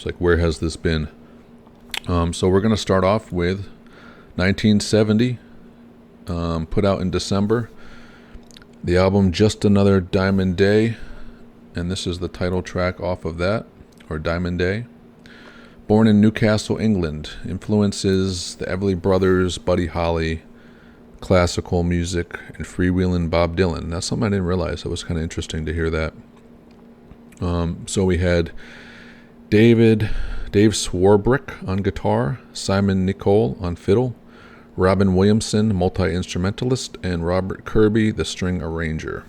It's like, where has this been? So we're going to start off with 1970, put out in December. The album Just Another Diamond Day, and this is the title track off of that, or Diamond Day. Born in Newcastle, England, influences the Everly Brothers, Buddy Holly, classical music, and freewheeling Bob Dylan. That's something I didn't realize. That was kind of interesting to hear that. So we had Dave Swarbrick on guitar, Simon Nicole on fiddle, Robin Williamson, multi-instrumentalist, and Robert Kirby, the string arranger.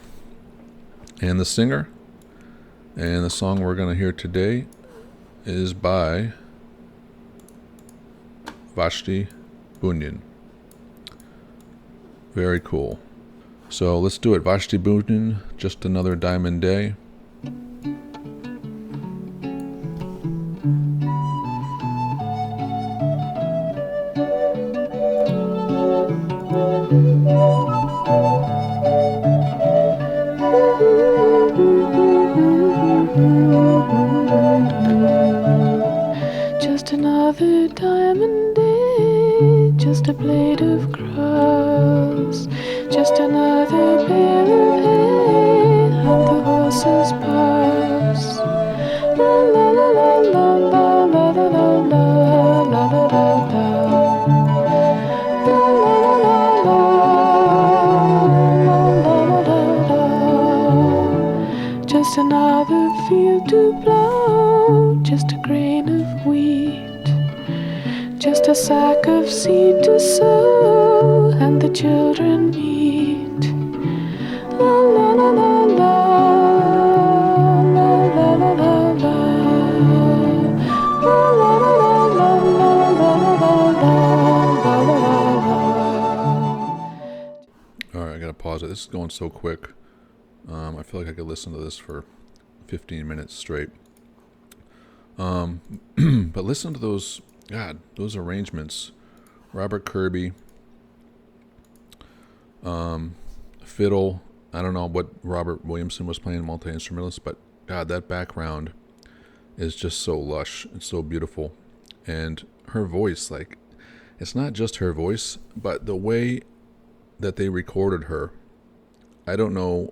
And the singer, and the song we're going to hear today is by Vashti Bunyan. Very cool. So let's do it. Vashti Bunyan, Just Another Diamond Day. Just another diamond day, just a blade of grass, just another bale of hay, and the horses pass. La la la la la la la la la la la la la la. Just another field to plow, just a grain of wheat, just a sack of seed to sow, and the children eat. La la la la la, la la la la la, la la la la la, la la la la. All right, I gotta pause it. This is going so quick. I feel like I could listen to this for 15 minutes straight. But listen to those, God, those arrangements. Robert Kirby, fiddle. I don't know what Robert Williamson was playing, multi-instrumentalist, but God, that background is just so lush. It's so beautiful. And her voice, like, it's not just her voice, but the way that they recorded her. I don't know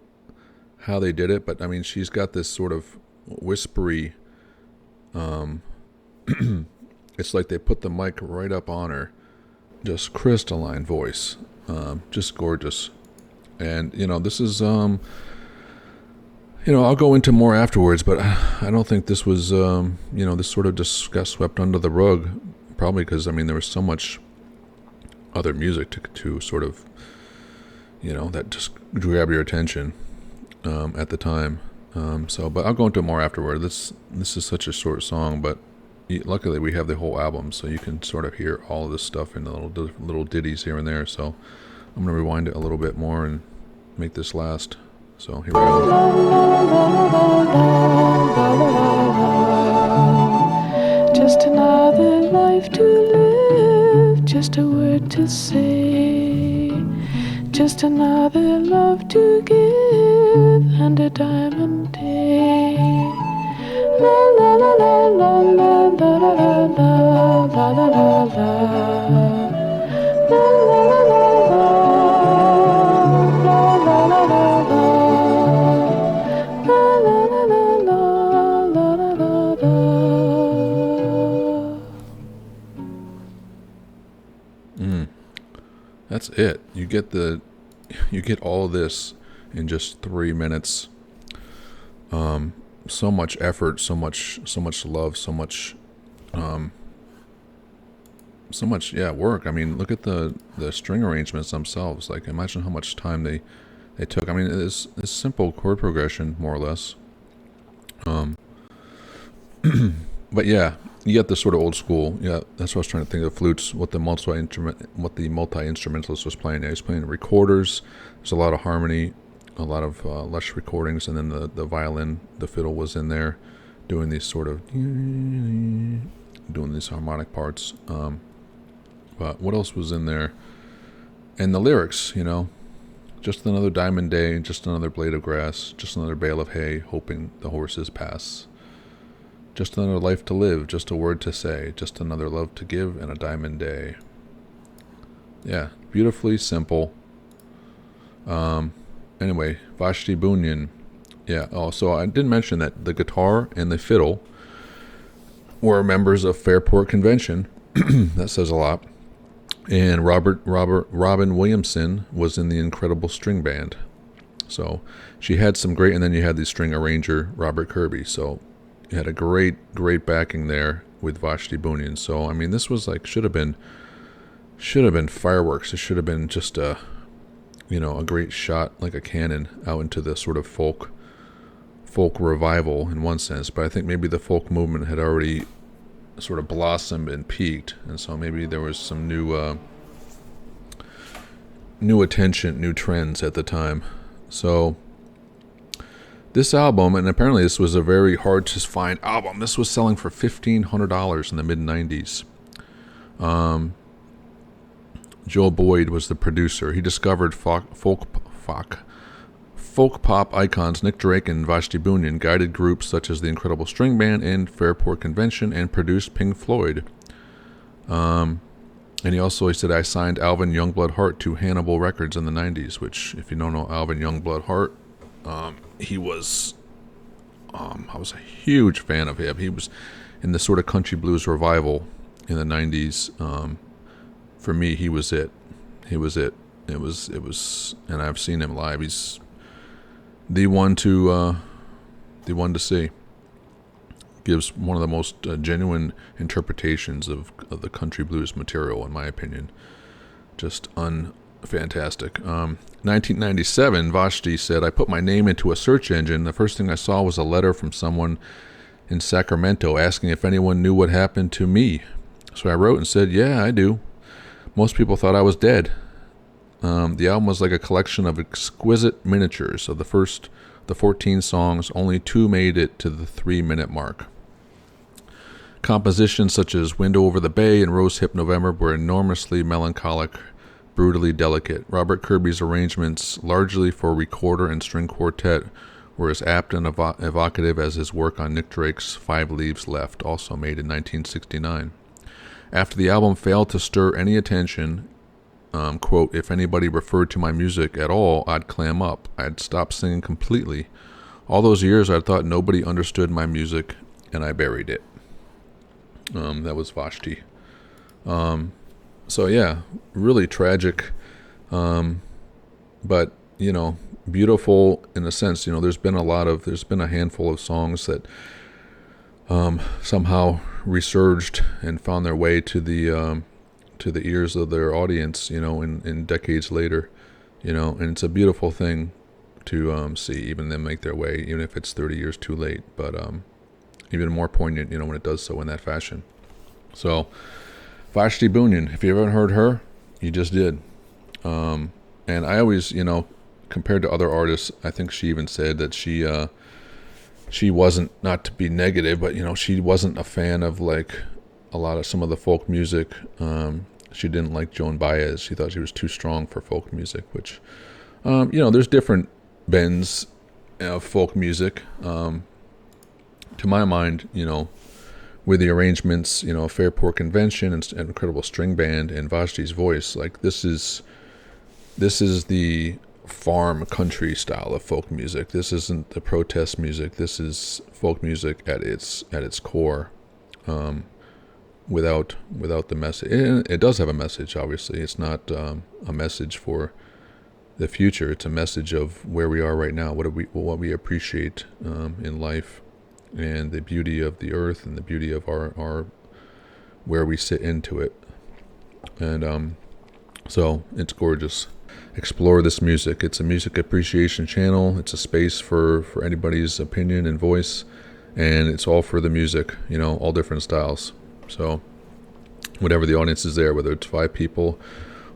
how they did it, but I mean, she's got this sort of whispery, it's like they put the mic right up on her, just crystalline voice, just gorgeous. And this is I'll go into more afterwards, but I don't think this was this sort of just got swept under the rug, probably because there was so much other music to sort of that just grab your attention at the time. But I'll go into more afterward. This is such a short song, but luckily we have the whole album, so you can sort of hear all of this stuff in the little ditties here and there. So I'm going to rewind it a little bit more and make this last. So here we go. Just another life to live, just a word to say, just another love to give, and a diamond day. La la la la la la la la la la la la la la la That's it. You get all of this in just 3 minutes. So much effort, so much love, so much work. I mean, look at the string arrangements themselves. Like, imagine how much time they took. I mean, it's simple chord progression, more or less. But yeah, you get the sort of old school. Yeah, that's what I was trying to think of. Flutes, what the multi-instrumentalist was playing. He was playing recorders. There's a lot of harmony, a lot of lush recordings, and then the violin, the fiddle was in there, doing these sort of harmonic parts. But what else was in there? And the lyrics, just another diamond day, just another blade of grass, just another bale of hay, hoping the horses pass. Just another life to live, just a word to say, just another love to give, and a diamond day. Yeah, beautifully simple. Anyway, Vashti Bunyan. Yeah, oh, so I didn't mention that the guitar and the fiddle were members of Fairport Convention. That says a lot. And Robin Williamson was in the Incredible String Band. So she had some great, and then you had the string arranger, Robert Kirby. So you had a great backing there with Vashti Bunyan. So, I mean, this was like, should have been fireworks. It should have been just a great shot, like a cannon, out into the sort of folk revival in one sense. But I think maybe the folk movement had already sort of blossomed and peaked, and so maybe there was some new attention, new trends at the time. So this album, and apparently this was a very hard to find album. This was selling for $1,500 in the mid '90s. Joel Boyd was the producer. He discovered folk pop icons Nick Drake and Vashti Bunyan, guided groups such as the Incredible String Band and Fairport Convention, and produced Pink Floyd. And he said, I signed Alvin Youngblood Hart to Hannibal Records in the 90s, which, if you don't know Alvin Youngblood Hart, he was, I was a huge fan of him. He was in the sort of country blues revival in the 90s. For me, he was it. He was it. It was, and I've seen him live. He's the one to see. Gives one of the most genuine interpretations of the country blues material, in my opinion. Just fantastic. 1997, Vashti said, I put my name into a search engine. The first thing I saw was a letter from someone in Sacramento asking if anyone knew what happened to me. So I wrote and said, yeah, I do. Most people thought I was dead. The album was like a collection of exquisite miniatures. Of the 14 songs, only 2 made it to the 3-minute mark. Compositions such as Window Over the Bay and Rose Hip November were enormously melancholic, brutally delicate. Robert Kirby's arrangements, largely for recorder and string quartet, were as apt and evocative as his work on Nick Drake's 5 Leaves Left, also made in 1969. After the album failed to stir any attention, quote, if anybody referred to my music at all, I'd clam up. I'd stop singing completely. All those years I thought nobody understood my music, and I buried it. That was Vashti. So yeah, really tragic, but, beautiful in a sense. There's been a handful of songs that somehow resurged and found their way to the ears of their audience, in decades later, and it's a beautiful thing to see even them make their way, even if it's 30 years too late, but even more poignant, when it does so in that fashion. So Vashti Bunyan, if you haven't heard her, you just did. And I always, compared to other artists, I think she even said that she wasn't, not to be negative, but she wasn't a fan of like a lot of some of the folk music. She didn't like Joan Baez. She thought she was too strong for folk music, which, there's different bends of folk music. To my mind, with the arrangements, Fairport Convention and Incredible String Band and Vashti's voice, like this is the farm country style of folk music. This isn't the protest music. This is folk music at its core, without the message. It does have a message, obviously. It's not a message for the future. It's a message of where we are right now, what we appreciate in life, and the beauty of the earth and the beauty of our where we sit into it. And so it's gorgeous. Explore this music. It's a music appreciation channel. It's a space for anybody's opinion and voice, and it's all for the music, all different styles. So whatever the audience is there, whether it's 5 people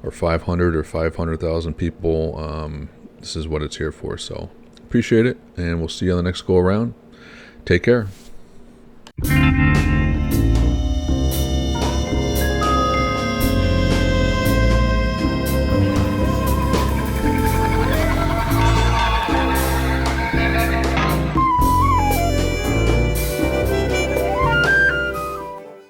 or 500 or 500,000 people, this is what it's here for. So appreciate it, and we'll see you on the next go around. Take care.